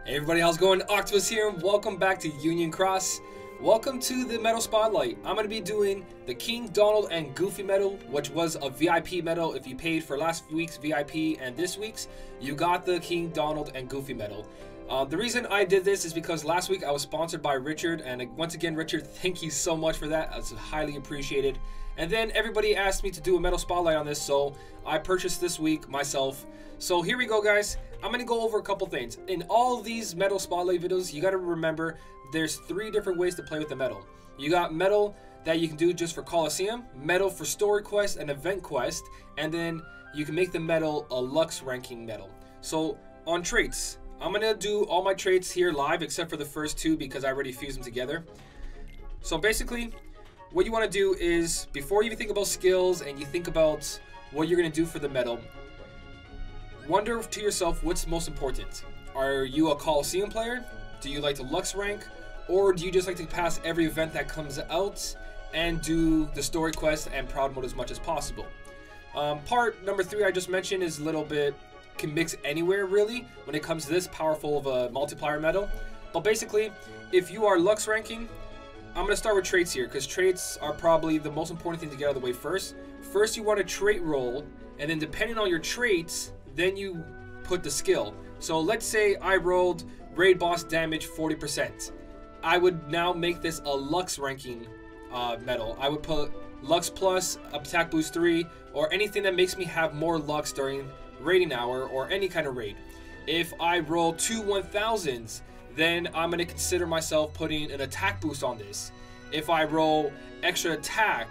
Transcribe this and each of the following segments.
Hey everybody, how's it going? Octopus here, and welcome back to Union Cross. Welcome to the medal spotlight. I'm going to be doing the King, Donald, and Goofy medal, which was a VIP medal. If you paid for last week's VIP and this week's, you got the King, Donald, and Goofy medal. The reason I did this is because last week I was sponsored by Richard, and once again, Richard, thank you so much for that. It's highly appreciated. And then everybody asked me to do a medal spotlight on this, so I purchased this week myself. So here we go, guys. I'm going to go over a couple things. In all these medal spotlight videos, you got to remember there's 3 different ways to play with the medal. You got medal that you can do just for Coliseum, medal for story quest and event quest, and then you can make the medal a Lux ranking medal. So on traits, I'm going to do all my traits here live except for the first 2 because I already fused them together. So basically, what you want to do is, before you think about skills and you think about what you're going to do for the medal, wonder to yourself what's most important. Are you a Coliseum player? Do you like to Lux rank? Or do you just like to pass every event that comes out and do the story quest and proud mode as much as possible? Part number 3 I just mentioned is a little bit, can mix anywhere really when it comes to this powerful of a multiplier medal. But basically, if you are Lux ranking, I'm going to start with traits here because traits are probably the most important thing to get out of the way first. First, you want a trait roll, and then depending on your traits, then you put the skill. So let's say I rolled raid boss damage 40%. I would now make this a Lux ranking medal. I would put Lux plus, attack boost 3, or anything that makes me have more Lux during raiding hour or any kind of raid. If I roll 2 1000s, then I'm going to consider myself putting an attack boost on this. If I roll extra attack,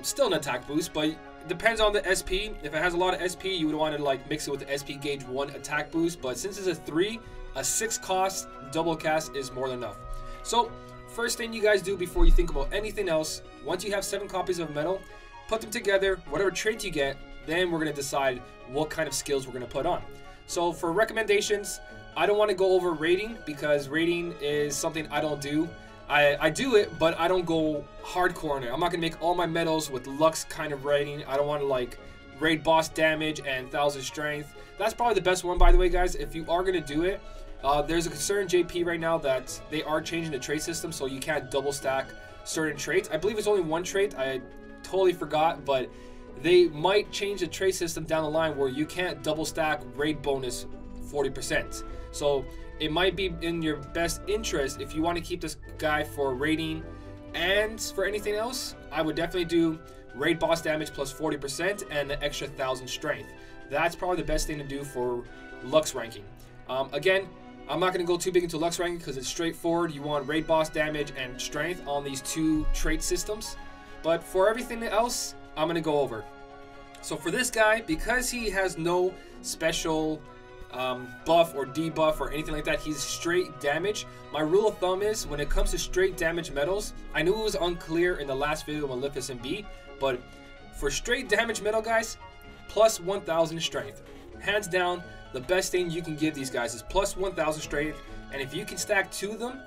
still an attack boost, but depends on the SP. If it has a lot of SP, you would want to like mix it with the SP gauge 1 attack boost, but since it's a 3, a 6 cost double cast is more than enough. So first thing you guys do before you think about anything else, once you have 7 copies of medal, put them together, whatever trait you get, then we're going to decide what kind of skills we're going to put on. So for recommendations, I don't want to go over rating because rating is something I don't do. I do it, but I don't go hardcore on it. I'm not going to make all my medals with Lux kind of rating. I don't want to like raid boss damage and 1000 strength. That's probably the best one, by the way, guys. If you are going to do it, there's a certain JP right now that they are changing the trait system, so you can't double stack certain traits. I believe it's only 1 trait. I totally forgot, but they might change the trait system down the line where you can't double stack raid bonus 40%. So it might be in your best interest, if you want to keep this guy for raiding and for anything else, I would definitely do raid boss damage plus 40% and an extra 1000 strength. That's probably the best thing to do for Lux ranking. Again, I'm not going to go too big into Lux ranking because it's straightforward. You want raid boss damage and strength on these 2 trait systems. But for everything else, I'm going to go over. So for this guy, because he has no special buff or debuff or anything like that, he's straight damage. My rule of thumb is, when it comes to straight damage medals, I knew it was unclear in the last video on Olympus and B, but for straight damage medal guys, plus 1000 strength. Hands down, the best thing you can give these guys is plus 1000 strength, and if you can stack 2 of them,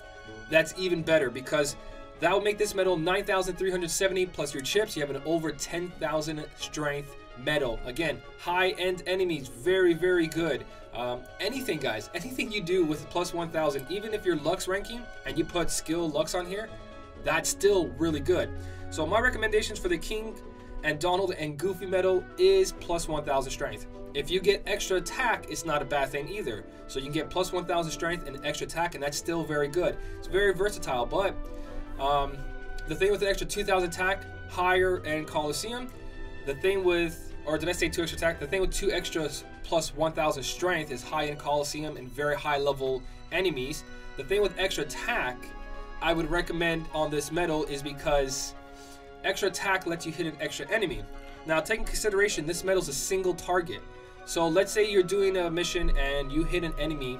that's even better because that will make this medal 9370 plus your chips. You have an over 10,000 strength medal. Again, high-end enemies, very, very good. Anything, guys, anything you do with plus 1000, even if you're Lux ranking and you put skill Lux on here, that's still really good. So my recommendations for the King and Donald and Goofy medal is plus 1000 strength. If you get extra attack, it's not a bad thing either. So you can get plus 1000 strength and extra attack, and that's still very good. It's very versatile, but the thing with the extra 2000 attack, higher and Coliseum, the thing with, or did I say 2 extra attack? The thing with 2 extras plus 1000 strength is high in Coliseum and very high level enemies. The thing with extra attack I would recommend on this medal is because extra attack lets you hit an extra enemy. Now take in consideration this medal is a single target. So let's say you're doing a mission and you hit an enemy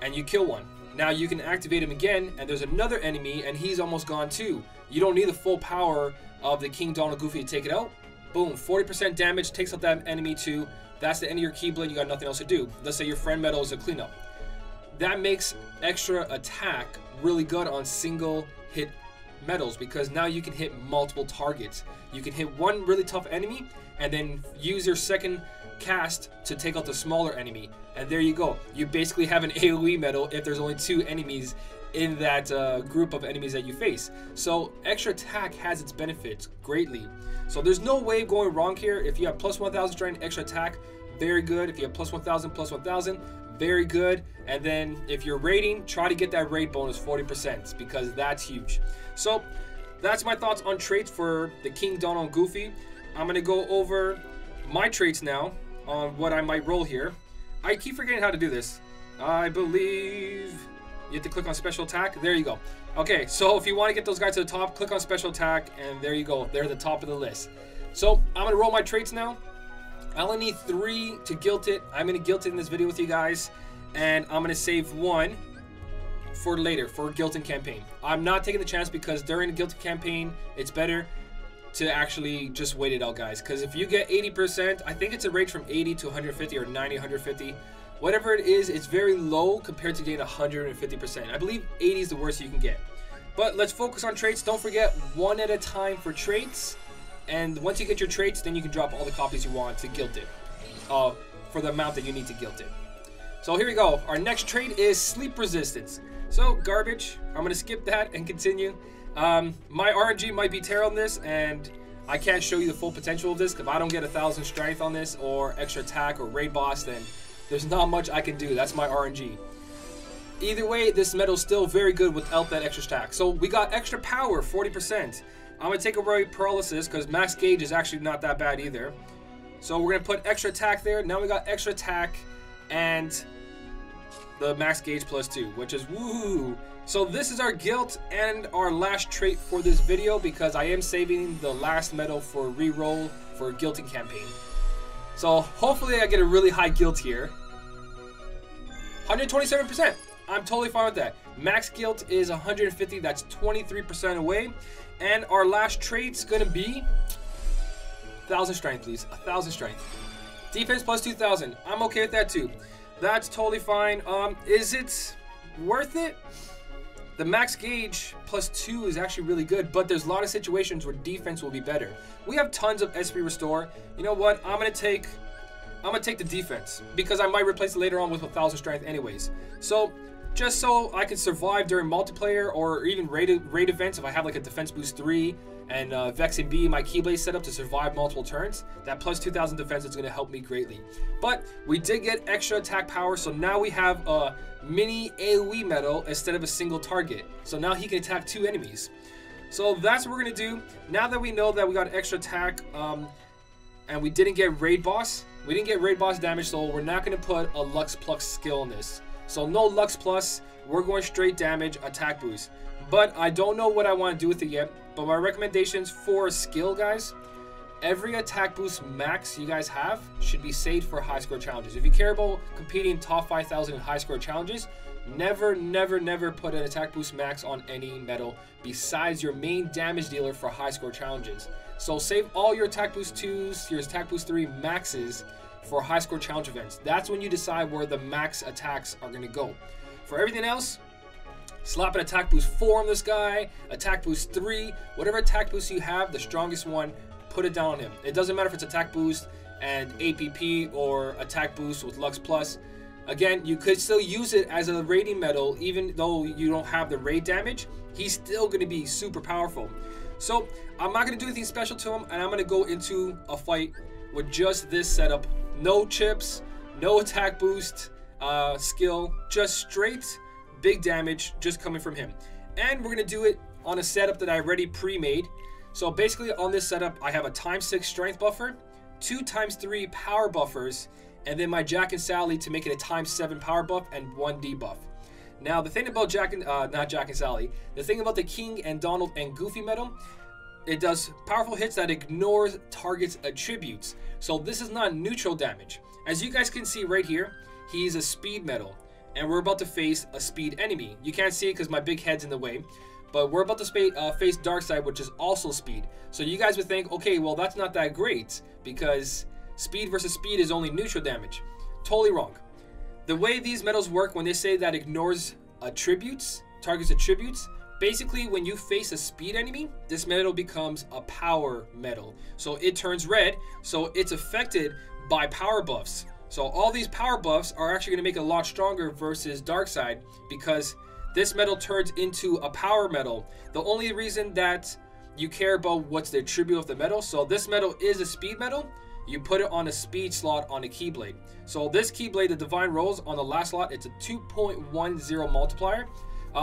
and you kill one. Now you can activate him again and there's another enemy and he's almost gone too. You don't need the full power of the King, Donald, Goofy to take it out. Boom, 40% damage, takes out that enemy too. That's the end of your Keyblade, you got nothing else to do. Let's say your friend medal is a cleanup. That makes extra attack really good on single hit medals because now you can hit multiple targets. You can hit one really tough enemy and then use your second cast to take out the smaller enemy. And there you go. You basically have an AoE medal if there's only 2 enemies in that group of enemies that you face. So extra attack has its benefits greatly. So there's no way going wrong here. If you have plus 1000 strength, extra attack, very good. If you have plus 1000, very good. And then if you're raiding, try to get that raid bonus 40% because that's huge. So that's my thoughts on traits for the King, Donald, and Goofy. I'm going to go over my traits now on what I might roll here. I keep forgetting how to do this. I believe you have to click on special attack. There you go. Okay, so if you want to get those guys to the top, click on special attack, and there you go. They're at the top of the list. So I'm going to roll my traits now. I only need 3 to guilt it. I'm going to guilt it in this video with you guys, and I'm going to save 1 for later, for guilting campaign. I'm not taking the chance because during the guilting campaign, it's better to actually just wait it out, guys. Because if you get 80%, I think it's a range from 80 to 150 or 90, 150. Whatever it is, it's very low compared to getting 150%. I believe 80 is the worst you can get. But let's focus on traits. Don't forget, 1 at a time for traits. And once you get your traits, then you can drop all the copies you want to guilt it. For the amount that you need to guilt it. So here we go. Our next trait is sleep resistance. So garbage. I'm going to skip that and continue. My RNG might be terrible on this, and I can't show you the full potential of this. If I don't get 1000 strength on this, or extra attack, or raid boss, then there's not much I can do. That's my RNG. Either way, this medal's still very good without that extra attack. So we got extra power, 40%. I'm going to take away paralysis because max gauge is actually not that bad either. So we're going to put extra attack there. Now we got extra attack and the max gauge +2, which is woo. So this is our guilt and our last trait for this video because I am saving the last medal for reroll for guilting campaign. So hopefully I get a really high guilt here. 127%. I'm totally fine with that. Max guilt is 150. That's 23% away. And our last trait's gonna be 1000 strength, please. 1000 strength. Defense +2000. I'm okay with that too. That's totally fine. Is it worth it? The max gauge +2 is actually really good, but there's a lot of situations where defense will be better. We have tons of SP restore. You know what? I'm gonna take the defense because I might replace it later on with 1000 strength anyways. So just so I can survive during multiplayer or even raid events, if I have like a defense boost 3 and Vex and B, my Keyblades set up to survive multiple turns, that +2000 defense is going to help me greatly. But we did get extra attack power, so now we have a mini AoE medal instead of a single target. So now he can attack 2 enemies. So that's what we're going to do. Now that we know that we got extra attack and we didn't get raid boss, damage, so we're not going to put a Lux Plus skill in this. So no Lux Plus, we're going straight damage, attack boost. But I don't know what I want to do with it yet. But my recommendations for a skill, guys, every attack boost max you guys have should be saved for high score challenges. If you care about competing top 5000 in high score challenges, never put an attack boost max on any medal besides your main damage dealer for high score challenges. So save all your attack boost 2s, your attack boost 3 maxes for high score challenge events. That's when you decide where the max attacks are going to go. For everything else, slap an attack boost 4 on this guy, attack boost 3, whatever attack boost you have, the strongest one, put it down on him. It doesn't matter if it's attack boost and APP or attack boost with Lux Plus. Again, you could still use it as a raiding medal even though you don't have the raid damage. He's still going to be super powerful. So I'm not going to do anything special to him, and I'm going to go into a fight with just this setup. No chips, no attack boost skill, just straight big damage just coming from him. And we're going to do it on a setup that I already pre-made. So basically on this setup, I have a ×6 strength buffer, 2 ×3 power buffers, and then my Jack and Sally to make it a ×7 power buff and 1 debuff. Now the thing about the thing about the King and Donald and Goofy medal, it does powerful hits that ignores target's attributes. So this is not neutral damage. As you guys can see right here, he's a speed medal, and we're about to face a speed enemy. You can't see it because my big head's in the way, but we're about to face Darkseid, which is also speed. So you guys would think, okay, well that's not that great because speed versus speed is only neutral damage. Totally wrong. The way these medals work, when they say that ignores attributes, target's attributes, basically when you face a speed enemy, this medal becomes a power medal. So it turns red, so it's affected by power buffs. So all these power buffs are actually going to make it a lot stronger versus dark side, because this metal turns into a power metal. The only reason that you care about what's the attribute of the metal, so this metal is a speed metal, you put it on a speed slot on a Keyblade. So this Keyblade, the Divine Rose, on the last slot, it's a 2.10 multiplier.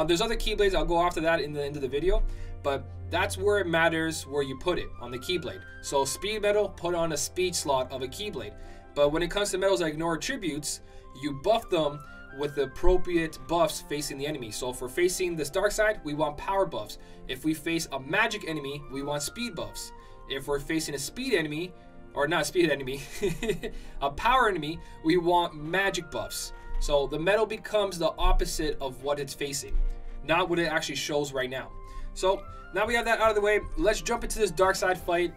There's other Keyblades, I'll go after that in the end of the video, but that's where it matters where you put it on the Keyblade. So speed metal, put on a speed slot of a Keyblade. But when it comes to metals that ignore attributes, you buff them with the appropriate buffs facing the enemy. So if we're facing this dark side, we want power buffs. If we face a magic enemy, we want speed buffs. If we're facing a speed enemy, or not a speed enemy, a power enemy, we want magic buffs. So the metal becomes the opposite of what it's facing, not what it actually shows right now. So now we have that out of the way, let's jump into this dark side fight.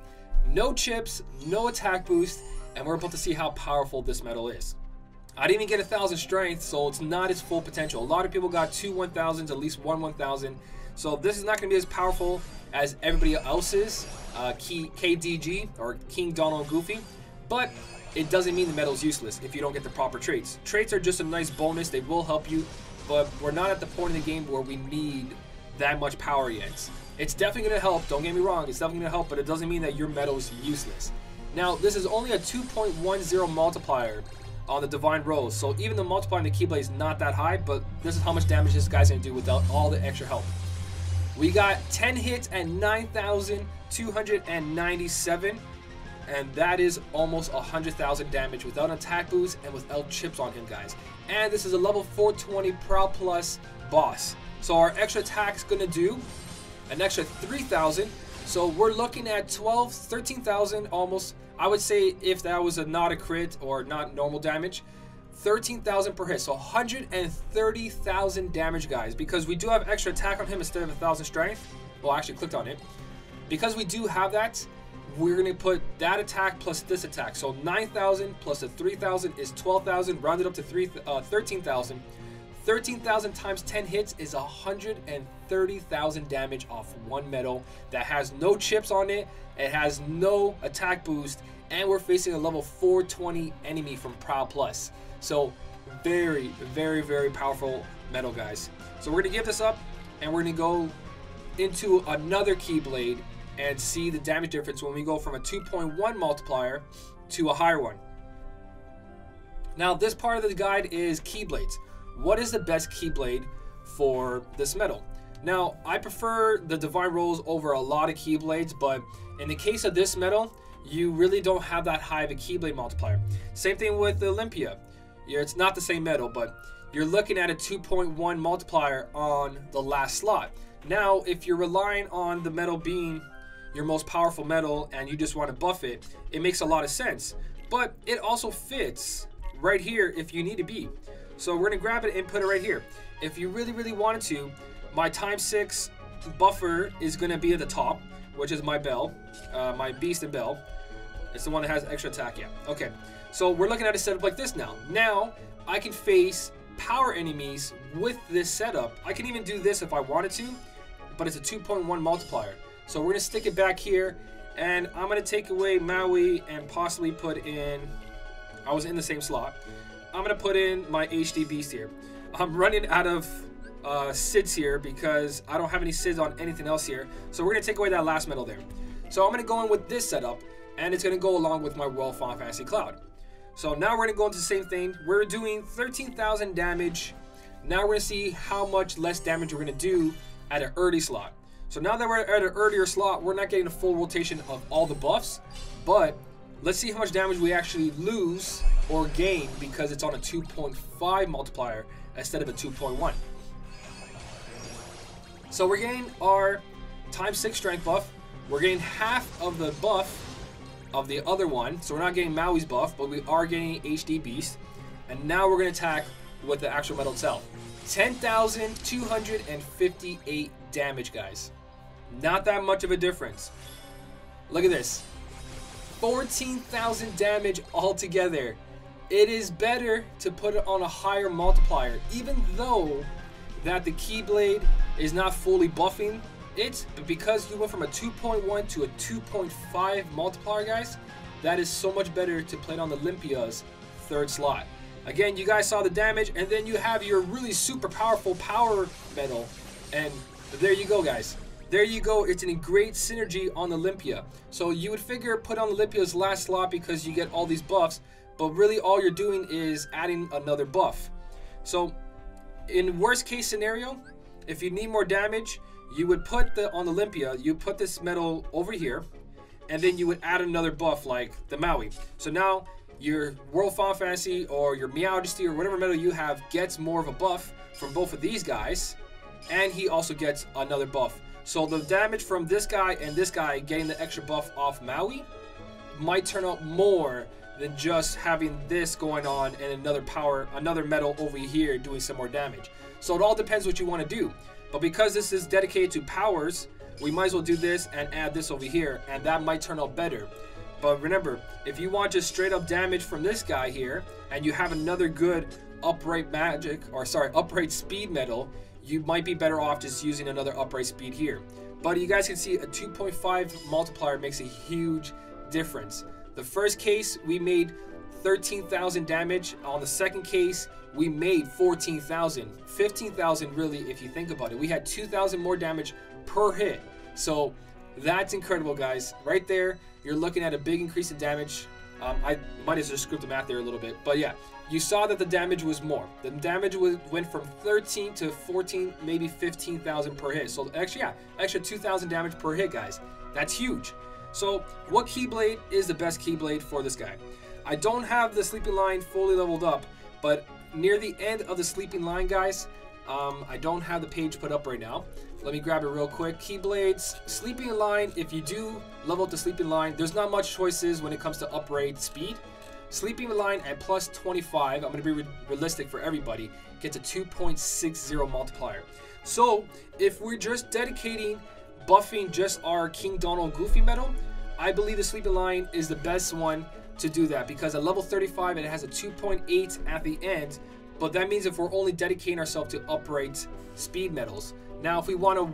No chips, no attack boost, and we're about to see how powerful this metal is. I didn't even get 1,000 strength, so it's not its full potential. A lot of people got 2 1,000s, at least 1 1,000. So this is not going to be as powerful as everybody else's KDG, or King Donald and Goofy. But it doesn't mean the metal is useless if you don't get the proper traits. Traits are just a nice bonus, they will help you, but we're not at the point in the game where we need that much power yet. It's definitely going to help, don't get me wrong, it's definitely going to help, but it doesn't mean that your metal is useless. Now, this is only a 2.10 multiplier on the Divine Rose, so even the multiplier on the Keyblade is not that high, but this is how much damage this guy's going to do without all the extra help. We got 10 hits at 9,297, and that is almost 100,000 damage without an attack boost and without chips on him, guys. And this is a level 420 Prowl Plus boss. So our extra attack is going to do an extra 3,000. So we're looking at 13,000 almost. I would say if that was not a crit or not normal damage, 13,000 per hit. So 130,000 damage, guys, because we do have extra attack on him instead of 1,000 strength. Well, I actually clicked on it. Because we do have that, we're going to put that attack plus this attack. So 9,000 plus the 3,000 is 12,000, rounded up to 13,000. 13,000 times 10 hits is 130,000 damage off one metal that has no chips on it, it has no attack boost, and we're facing a level 420 enemy from Prowl Plus. So very, very, very powerful metal, guys. So we're going to give this up, and we're going to go into another Keyblade and see the damage difference when we go from a 2.1 multiplier to a higher one. Now, this part of the guide is Keyblades. What is the best Keyblade for this metal? Now, I prefer the Divine Rose over a lot of Keyblades, but in the case of this metal, you really don't have that high of a Keyblade multiplier. Same thing with the Olympia. It's not the same metal, but you're looking at a 2.1 multiplier on the last slot. Now, if you're relying on the metal being your most powerful metal and you just want to buff it, it makes a lot of sense. But it also fits right here if you need to be. So we're going to grab it and put it right here. If you really, really wanted to, my ×6 buffer is going to be at the top, which is my bell, my beast and bell. It's the one that has extra attack, yeah. Okay, so we're looking at a setup like this now. Now, I can face power enemies with this setup. I can even do this if I wanted to, but it's a 2.1 multiplier. So we're going to stick it back here, and I'm going to take away Maui and possibly put in, I was in the same slot. I'm going to put in my HD Beast here. I'm running out of SIDs here because I don't have any SIDs on anything else here. So we're going to take away that last metal there. So I'm going to go in with this setup, and it's going to go along with my Royal Final Fantasy Cloud. So now we're going to go into the same thing. We're doing 13,000 damage. Now we're going to see how much less damage we're going to do at an early slot. So now that we're at an earlier slot, we're not getting a full rotation of all the buffs, but let's see how much damage we actually lose or gain because it's on a 2.5 multiplier instead of a 2.1. So we're getting our ×6 strength buff. We're getting half of the buff of the other one. So we're not getting Maui's buff, but we are getting HD Beast. And now we're going to attack with the actual metal itself. 10,258 damage, guys. Not that much of a difference. Look at this. 14,000 damage altogether. It is better to put it on a higher multiplier, even though that the Keyblade is not fully buffing it, but because you went from a 2.1 to a 2.5 multiplier, guys, that is so much better to play it on Olympia's third slot. Again, you guys saw the damage, and then you have your really super powerful power medal, and there you go, guys. There you go. It's a great synergy on Olympia. So you would figure put on Olympia's last slot because you get all these buffs, but really all you're doing is adding another buff. So in worst case scenario, if you need more damage, you would put on Olympia, you put this medal over here, and then you would add another buff like the Maui. So now your World Final Fantasy or your Meowjesty or whatever medal you have gets more of a buff from both of these guys, and he also gets another buff. So the damage from this guy and this guy getting the extra buff off Maui might turn out more than just having this going on and another medal over here doing some more damage. So it all depends what you want to do. But because this is dedicated to powers, we might as well do this and add this over here, and that might turn out better. But remember, if you want just straight up damage from this guy here, and you have another good upright speed medal, you might be better off just using another upright speed here. But you guys can see a 2.5 multiplier makes a huge difference. The first case, we made 13,000 damage. On the second case, we made 14,000. 15,000 really, if you think about it. We had 2,000 more damage per hit. So that's incredible, guys. Right there, you're looking at a big increase in damage. I might have just screwed the math there a little bit. But yeah, you saw that the damage was more. The damage went from 13 to 14, maybe 15,000 per hit. So actually, yeah, extra 2,000 damage per hit, guys. That's huge. So what Keyblade is the best Keyblade for this guy? I don't have the Sleeping Lion fully leveled up, but near the end of the Sleeping Lion, guys, I don't have the page put up right now. Let me grab it real quick. Keyblades, Sleeping Lion, if you do level up the Sleeping Lion, there's not much choices when it comes to upgrade speed. Sleeping Lion at plus 25, I'm going to be realistic for everybody, gets a 2.60 multiplier. So if we're just dedicating buffing just our King Donald Goofy medal, I believe the Sleeping Lion is the best one to do that, because at level 35 it has a 2.8 at the end, but that means if we're only dedicating ourselves to upright speed medals. Now if we want a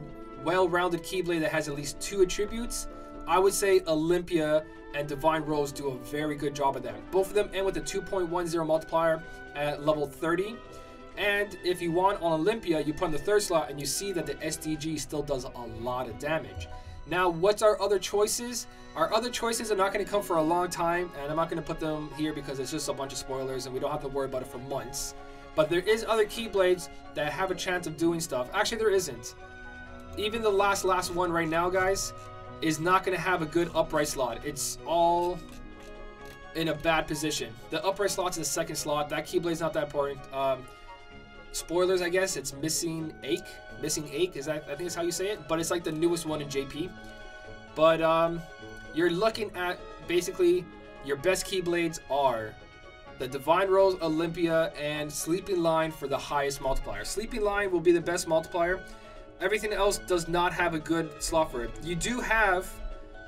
well-rounded Keyblade that has at least 2 attributes, I would say Olympia and Divine Rose do a very good job of that. Both of them end with a 2.10 multiplier at level 30. And if you want on Olympia, you put on the third slot and you see that the SDG still does a lot of damage. Now, what's our other choices? Our other choices are not going to come for a long time, and I'm not going to put them here because it's just a bunch of spoilers and we don't have to worry about it for months. But there is other Keyblades that have a chance of doing stuff. Actually, there isn't. Even the last one right now, guys, is not going to have a good upright slot. It's all in a bad position. The upright slot's in the second slot. That Keyblade's not that important. Spoilers, I guess. It's Missing Ache. Missing Ache, is that, I think that's how you say it. But it's like the newest one in JP. But you're looking at basically your best Keyblades are the Divine Rose, Olympia, and Sleeping Lion for the highest multiplier. Sleeping Lion will be the best multiplier. Everything else does not have a good slot for it. You do have,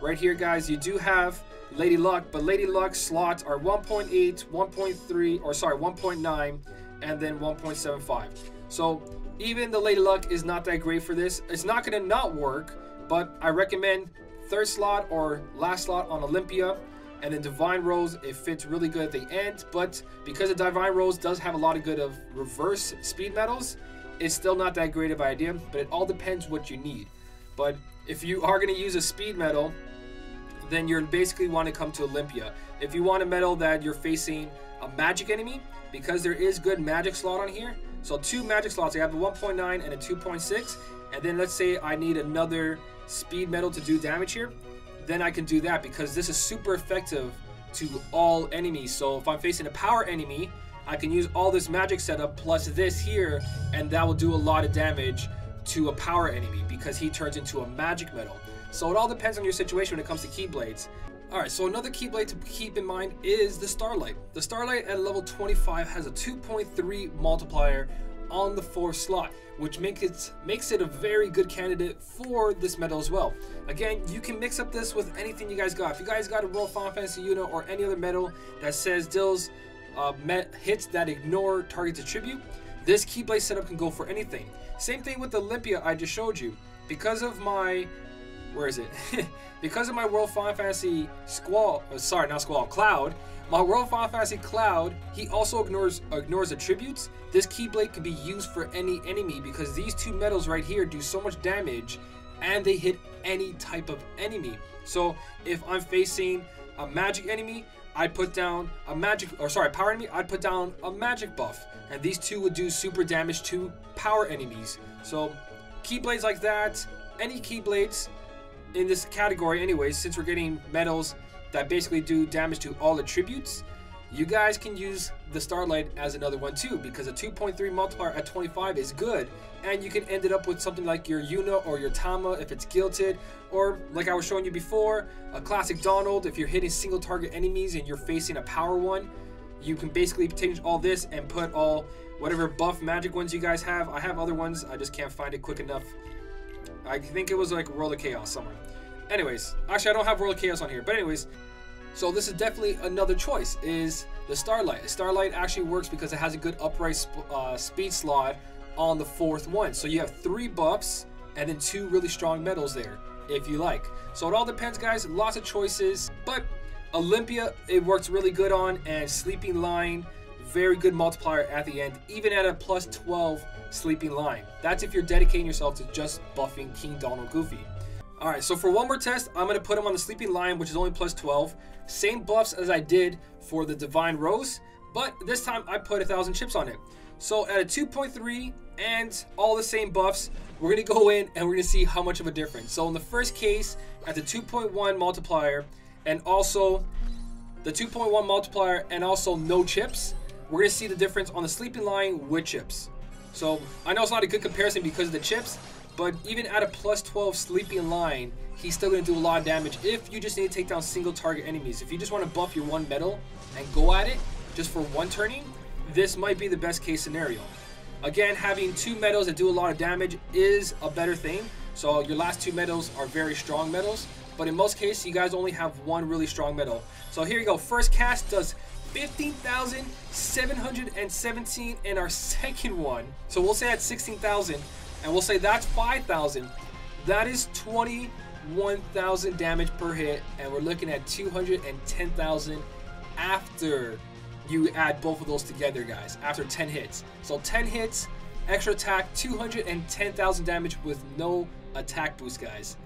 right here, guys, you do have Lady Luck, but Lady Luck's slots are 1.8, 1.3, or sorry, 1.9, and then 1.75. So even the Lady Luck is not that great for this. It's not going to not work, but I recommend third slot or last slot on Olympia, and then Divine Rose, it fits really good at the end. But because the Divine Rose does have a lot of good of reverse speed medals, it's still not that great of an idea, but it all depends what you need. But if you are going to use a speed medal, then you're basically want to come to Olympia. If you want a medal that you're facing a magic enemy, because there is good magic slot on here, so 2 magic slots, I have a 1.9 and a 2.6, and then let's say I need another speed medal to do damage here, then I can do that because this is super effective to all enemies. So if I'm facing a power enemy, I can use all this magic setup plus this here, and that will do a lot of damage to a power enemy because he turns into a magic medal. So it all depends on your situation when it comes to Keyblades. Alright, so another Keyblade to keep in mind is the Starlight. The Starlight at level 25 has a 2.3 multiplier on the 4th slot, which makes it a very good candidate for this medal as well. Again, you can mix up this with anything you guys got. If you guys got a World Final Fantasy unit or any other medal that says deals hits that ignore target's attribute, this Keyblade setup can go for anything. Same thing with the Olympia I just showed you. Because of my where is it? Because of my World Final Fantasy Cloud, my World Final Fantasy Cloud, he also ignores attributes. This Keyblade can be used for any enemy because these two medals right here do so much damage and they hit any type of enemy. So if I'm facing a magic enemy, I'd put down a power enemy, I'd put down a magic buff. And these two would do super damage to power enemies. So Keyblades like that, any Keyblades in this category anyways, since we're getting medals that basically do damage to all attributes, you guys can use the Starlight as another one too, because a 2.3 multiplier at 25 is good, and you can end it up with something like your Yuna or your Tama if it's guilted, or like I was showing you before, a classic Donald if you're hitting single target enemies and you're facing a power one. You can basically change all this and put all whatever buff magic ones you guys have. I have other ones, I just can't find it quick enough. I think it was like World of Chaos somewhere. Anyways, actually I don't have World of Chaos on here, but anyways, so this is definitely another choice, is the Starlight. The Starlight actually works because it has a good upright speed slot on the fourth one. So you have 3 buffs and then 2 really strong medals there, if you like. So it all depends, guys, lots of choices, but Olympia, it works really good on, and Sleeping Line, very good multiplier at the end, even at a plus 12 Sleeping Line. That's if you're dedicating yourself to just buffing King Donald Goofy. Alright, so for one more test, I'm going to put him on the Sleeping Lion, which is only plus 12. Same buffs as I did for the Divine Rose, but this time I put 1,000 chips on it. So at a 2.3 and all the same buffs, we're going to go in and we're going to see how much of a difference. So in the first case, at the 2.1 multiplier, and also the 2.1 multiplier and also no chips, we're going to see the difference on the Sleeping Lion with chips. So I know it's not a good comparison because of the chips, but even at a plus 12 Sleeping Lion, he's still going to do a lot of damage if you just need to take down single target enemies. If you just want to buff your one medal and go at it just for one turning, this might be the best case scenario. Again, having 2 medals that do a lot of damage is a better thing. So your last 2 medals are very strong medals, but in most cases, you guys only have 1 really strong medal. So here you go. First cast does 15,717 in our second one. So we'll say that's 16,000, and we'll say that's 5,000. That is 21,000 damage per hit, and we're looking at 210,000 after you add both of those together, guys, after 10 hits. So 10 hits, extra attack, 210,000 damage with no attack boost, guys.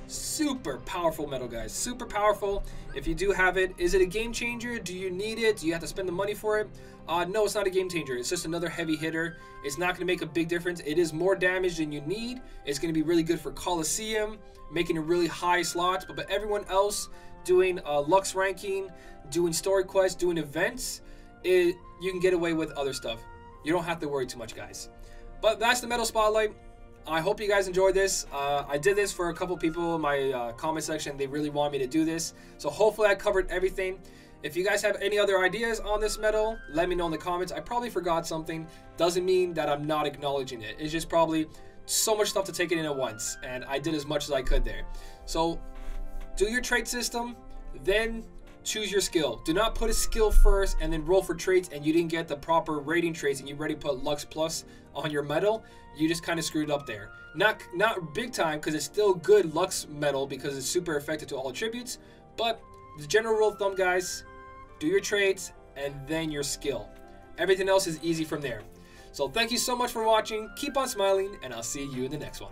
Super powerful medal, guys. Super powerful. If you do have it, is it a game changer? Do you need it? Do you have to spend the money for it? No, it's not a game changer. It's just another heavy hitter. It's not going to make a big difference. It is more damage than you need. It's going to be really good for Coliseum, making a really high slot. But everyone else doing Lux ranking, doing story quests, doing events, you can get away with other stuff. You don't have to worry too much, guys. But that's the medal spotlight. I hope you guys enjoyed this. I did this for a couple people in my comment section. They really want me to do this. So hopefully I covered everything. If you guys have any other ideas on this medal, let me know in the comments. I probably forgot something. Doesn't mean that I'm not acknowledging it. It's just probably so much stuff to take it in at once. And I did as much as I could there. So do your trait system, then choose your skill. Do not put a skill first and then roll for traits and you didn't get the proper rating traits and you already put Lux Plus on your medal. You just kind of screwed up there. Not big time, because it's still good Lux medal because it's super effective to all attributes. But the general rule of thumb, guys, do your traits and then your skill. Everything else is easy from there. So thank you so much for watching. Keep on smiling, and I'll see you in the next one.